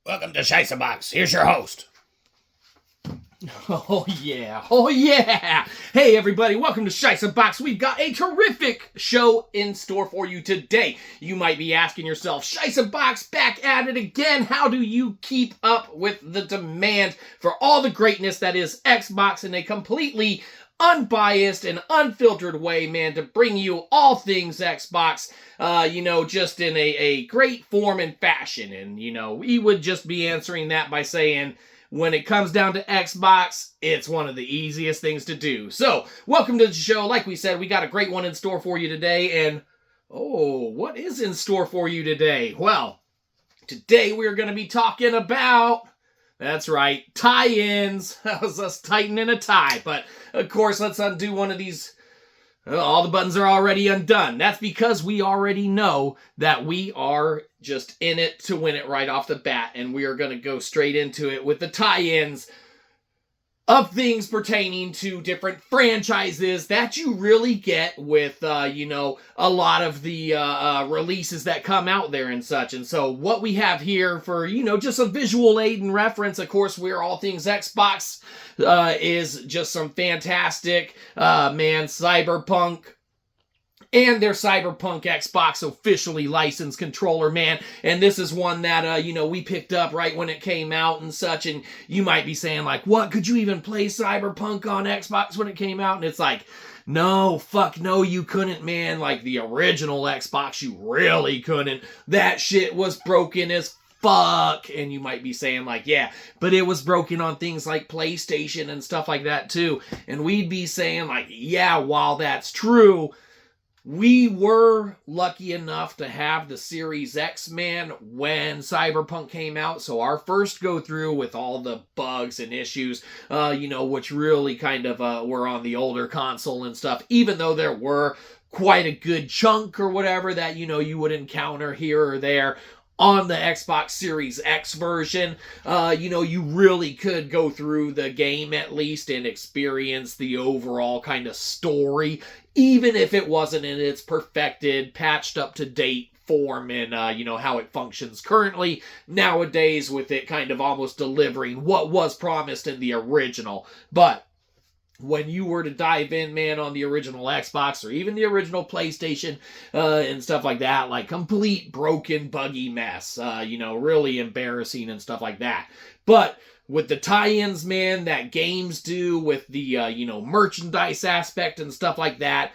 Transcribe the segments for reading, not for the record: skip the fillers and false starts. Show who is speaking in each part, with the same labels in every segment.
Speaker 1: Welcome to SHIßböX. Here's your host.
Speaker 2: Oh yeah. Hey everybody, welcome to SHIßböX. We've got a terrific show in store for you today. You might be asking yourself, SHIßböX back at it again. How do you keep up with the demand for all the greatness that is Xbox in a completely unbiased and unfiltered way, man, to bring you all things Xbox, just in a great form and fashion. And, we would just be answering that by saying, when it comes down to Xbox, it's one of the easiest things to do. So, welcome to the show. Like we said, we got a great one in store for you today. And, what is in store for you today? Well, today we're going to be talking about... That's right, tie-ins. That was us tightening a tie. But, of course, let's undo one of these. All the buttons are already undone. That's because we already know that we are just in it to win it right off the bat. And we are going to go straight into it with the tie-ins of things pertaining to different franchises that you really get with, a lot of the releases that come out there and such. And so what we have here for, just a visual aid and reference, of course, we're all things Xbox, is just some fantastic, Cyberpunk. And their Cyberpunk Xbox officially licensed controller, man. And this is one that, we picked up right when it came out and such. And you might be saying, like, what? Could you even play Cyberpunk on Xbox when it came out? And it's like, no, you couldn't, man. Like, the original Xbox, you really couldn't. That shit was broken as fuck. And you might be saying, like, yeah, but it was broken on things like PlayStation and stuff like that, too. And we'd be saying, like, yeah, while that's true, we were lucky enough to have the Series X, man, when Cyberpunk came out. So our first go through with all the bugs and issues, which really kind of were on the older console and stuff, even though there were quite a good chunk or whatever that, you would encounter here or there. On the Xbox Series X version, you really could go through the game at least and experience the overall kind of story, even if it wasn't in its perfected, patched up to date form and, how it functions currently nowadays, with it kind of almost delivering what was promised in the original. But when you were to dive in, man, on the original Xbox or even the original PlayStation and stuff like that, like complete broken, buggy mess, really embarrassing and stuff like that. But with the tie-ins, man, that games do with the, merchandise aspect and stuff like that,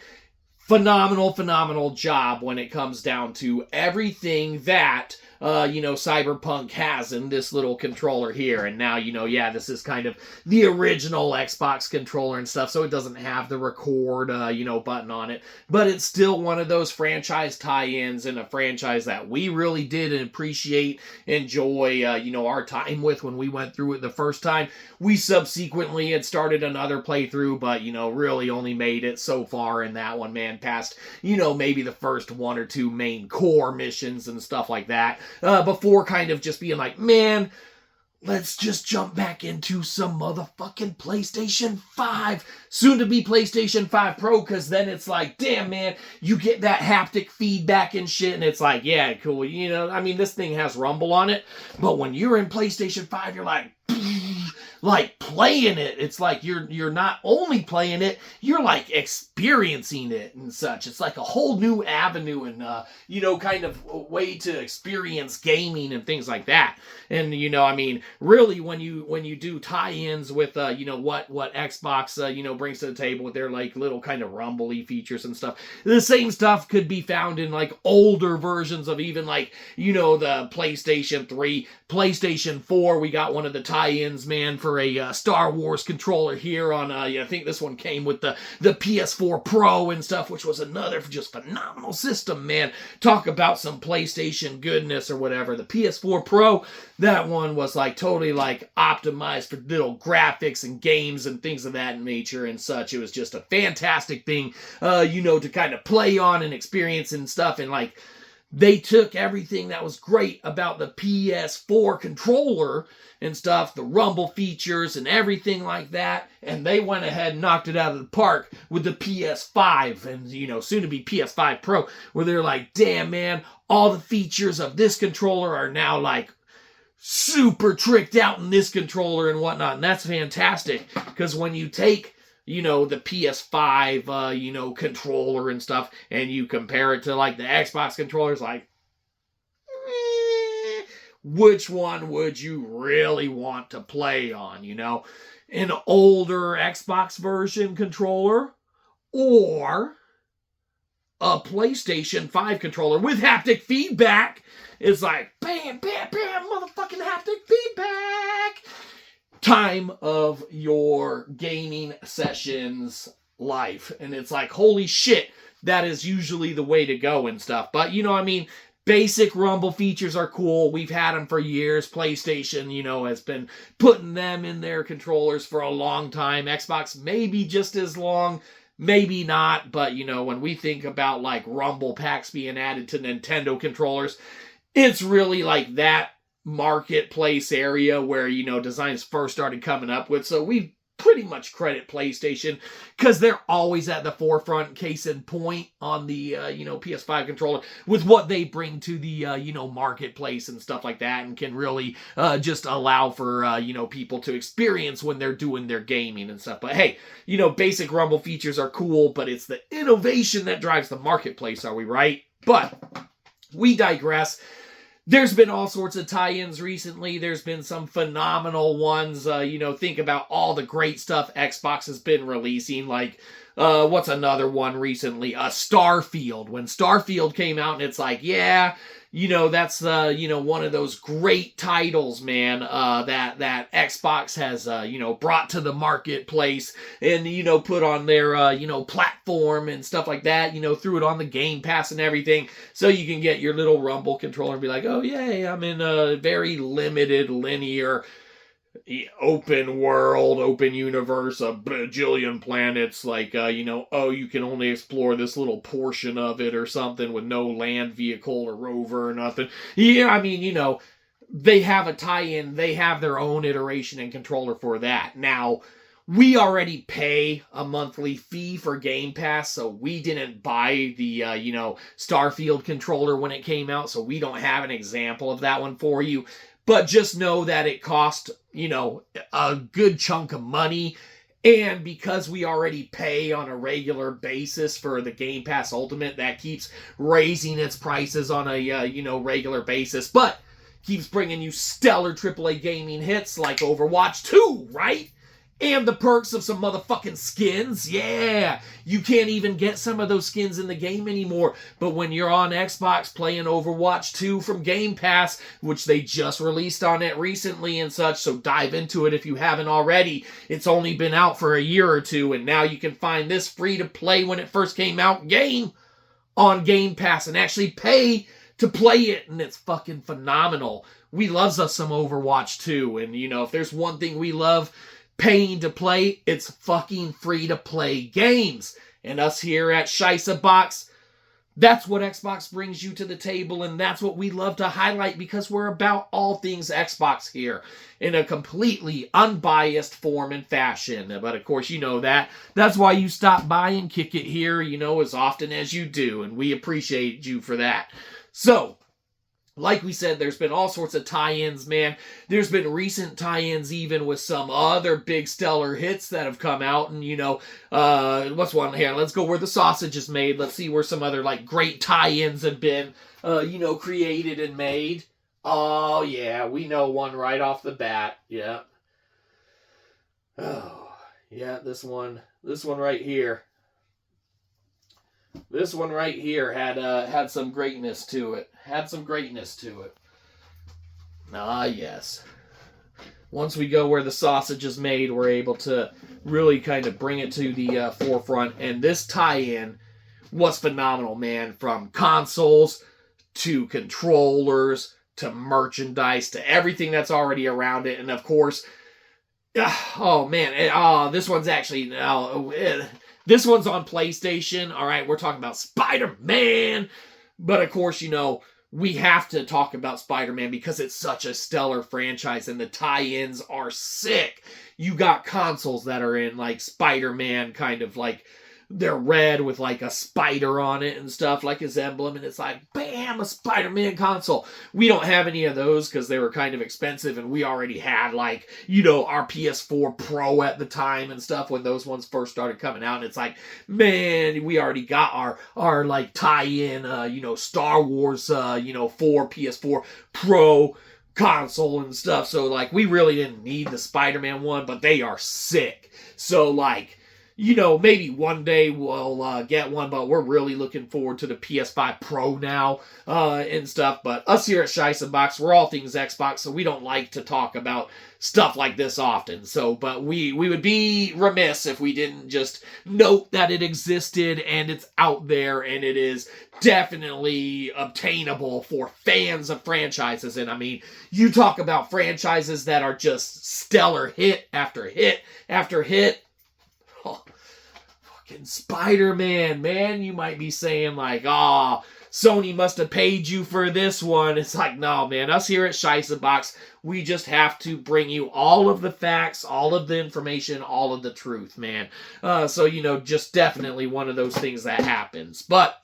Speaker 2: phenomenal job when it comes down to everything that Cyberpunk has in this little controller here. And now, this is kind of the original Xbox controller and stuff, so it doesn't have the record, button on it. But it's still one of those franchise tie-ins and a franchise that we really did appreciate, enjoy, our time with when we went through it the first time. We subsequently had started another playthrough, but, really only made it so far in that one, man, past, maybe the first one or two main core missions and stuff like that. Before kind of just being like, man, let's just jump back into some motherfucking PlayStation 5, soon to be PlayStation 5 Pro, because then it's like, damn, man, you get that haptic feedback and shit, and it's like, yeah, cool, this thing has rumble on it, but when you're in PlayStation 5, you're like playing it. It's like you're not only playing it, you're like experiencing it and such. It's like a whole new avenue and kind of a way to experience gaming and things like that. And really when you do tie-ins with what Xbox brings to the table with their like little kind of rumbly features and stuff, the same stuff could be found in like older versions of even like the PlayStation 3, PlayStation 4. We got one of the tie-ins, man, for a Star Wars controller here on, I think this one came with the PS4 Pro and stuff, which was another just phenomenal system, man. Talk about some PlayStation goodness or whatever. The PS4 Pro, that one was like totally like optimized for little graphics and games and things of that nature and such. It was just a fantastic thing, to kind of play on and experience and stuff. And like, they took everything that was great about the PS4 controller and stuff, the rumble features and everything like that, and they went ahead and knocked it out of the park with the PS5 and, soon to be PS5 Pro, where they're like, damn, man, all the features of this controller are now like super tricked out in this controller and whatnot. And that's fantastic, because when you take, the PS5, controller and stuff, and you compare it to like the Xbox controllers, like, which one would you really want to play on, An older Xbox version controller or a PlayStation 5 controller with haptic feedback? It's like, bam, bam, bam, motherfucking haptic feedback. Time of your gaming sessions life. And it's like, holy shit, that is usually the way to go and stuff. But, basic rumble features are cool. We've had them for years. PlayStation, has been putting them in their controllers for a long time. Xbox, maybe just as long, maybe not. But, when we think about like rumble packs being added to Nintendo controllers, it's really like that marketplace area where, designs first started coming up with. So we pretty much credit PlayStation because they're always at the forefront, case in point, on the, PS5 controller with what they bring to the, marketplace and stuff like that, and can really just allow for, people to experience when they're doing their gaming and stuff. But hey, basic rumble features are cool, but it's the innovation that drives the marketplace, are we right? But we digress. There's been all sorts of tie-ins recently. There's been some phenomenal ones. Think about all the great stuff Xbox has been releasing. Like, what's another one recently? Starfield. When Starfield came out, and it's like, yeah, that's, one of those great titles, man, that Xbox has, brought to the marketplace and, put on their, platform and stuff like that, threw it on the Game Pass and everything. So you can get your little Rumble controller and be like, oh, yay, I'm in a very limited, linear, open world, open universe, a bajillion planets, like, you can only explore this little portion of it or something with no land vehicle or rover or nothing. Yeah, they have a tie-in, they have their own iteration and controller for that. Now, we already pay a monthly fee for Game Pass, so we didn't buy the, Starfield controller when it came out, so we don't have an example of that one for you. But just know that it cost, a good chunk of money. And because we already pay on a regular basis for the Game Pass Ultimate, that keeps raising its prices on a, regular basis. But keeps bringing you stellar AAA gaming hits like Overwatch 2, right? And the perks of some motherfucking skins. Yeah, you can't even get some of those skins in the game anymore. But when you're on Xbox playing Overwatch 2 from Game Pass, which they just released on it recently and such, so dive into it if you haven't already. It's only been out for a year or two, and now you can find this free to play when it first came out game on Game Pass and actually pay to play it, and it's fucking phenomenal. We loves us some Overwatch 2, and if there's one thing we love paying to play, it's fucking free to play games. And us here at SHI'sböX, that's what Xbox brings you to the table, and that's what we love to highlight because we're about all things Xbox here in a completely unbiased form and fashion. But of course, that. That's why you stop by and kick it here, as often as you do, and we appreciate you for that. So, like we said, there's been all sorts of tie-ins, man. There's been recent tie-ins even with some other big stellar hits that have come out. And, what's one here? Let's go where the sausage is made. Let's see where some other, great tie-ins have been, created and made. Oh, yeah, we know one right off the bat. Yeah. Oh, yeah, this one right here. This one right here had some greatness to it. Ah, yes. Once we go where the sausage is made, we're able to really kind of bring it to the forefront. And this tie-in was phenomenal, man. From consoles to controllers to merchandise to everything that's already around it. And of course, oh man, this one's actually... This one's on PlayStation. All right, we're talking about Spider-Man. But of course, we have to talk about Spider-Man because it's such a stellar franchise and the tie-ins are sick. You got consoles that are in Spider-Man kind of they're red with like a spider on it and stuff, like his emblem, and it's like, bam, a Spider-Man console. We don't have any of those because they were kind of expensive, and we already had like, our PS4 Pro at the time and stuff when those ones first started coming out, and it's like, man, we already got our like tie-in, Star Wars, for PS4 Pro console and stuff, so like we really didn't need the Spider-Man one, but they are sick. So like, maybe one day we'll get one, but we're really looking forward to the PS5 Pro now and stuff. But us here at SHIßböX, we're all things Xbox, so we don't like to talk about stuff like this often. So, but we would be remiss if we didn't just note that it existed and it's out there and it is definitely obtainable for fans of franchises. And I mean, you talk about franchises that are just stellar hit after hit after hit. Fucking Spider-Man, man, you might be saying like, Sony must have paid you for this one. It's like, no, man, us here at SHIßböX, we just have to bring you all of the facts, all of the information, all of the truth, man. So, just definitely one of those things that happens. But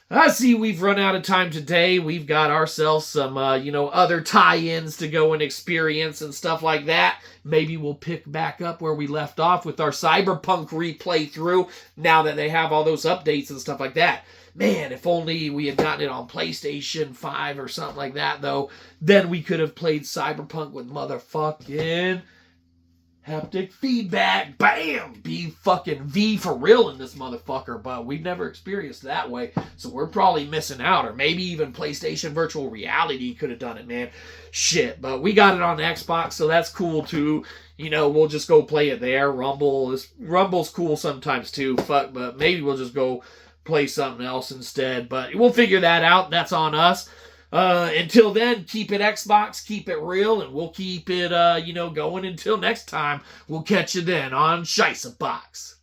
Speaker 2: I see we've run out of time today. We've got ourselves some, other tie-ins to go and experience and stuff like that. Maybe we'll pick back up where we left off with our Cyberpunk replay through now that they have all those updates and stuff like that. Man, if only we had gotten it on PlayStation 5 or something like that, though, then we could have played Cyberpunk with motherfucking haptic feedback. Bam! Be fucking V for real in this motherfucker, but we've never experienced that way, so we're probably missing out. Or maybe even PlayStation Virtual Reality could have done it, man. Shit, but we got it on Xbox, so that's cool too. We'll just go play it there. Rumble's cool sometimes too. Fuck, but maybe we'll just go play something else instead. But we'll figure that out. That's on us. Until then, keep it Xbox, keep it real, and we'll keep it, going until next time. We'll catch you then on SHIßböX.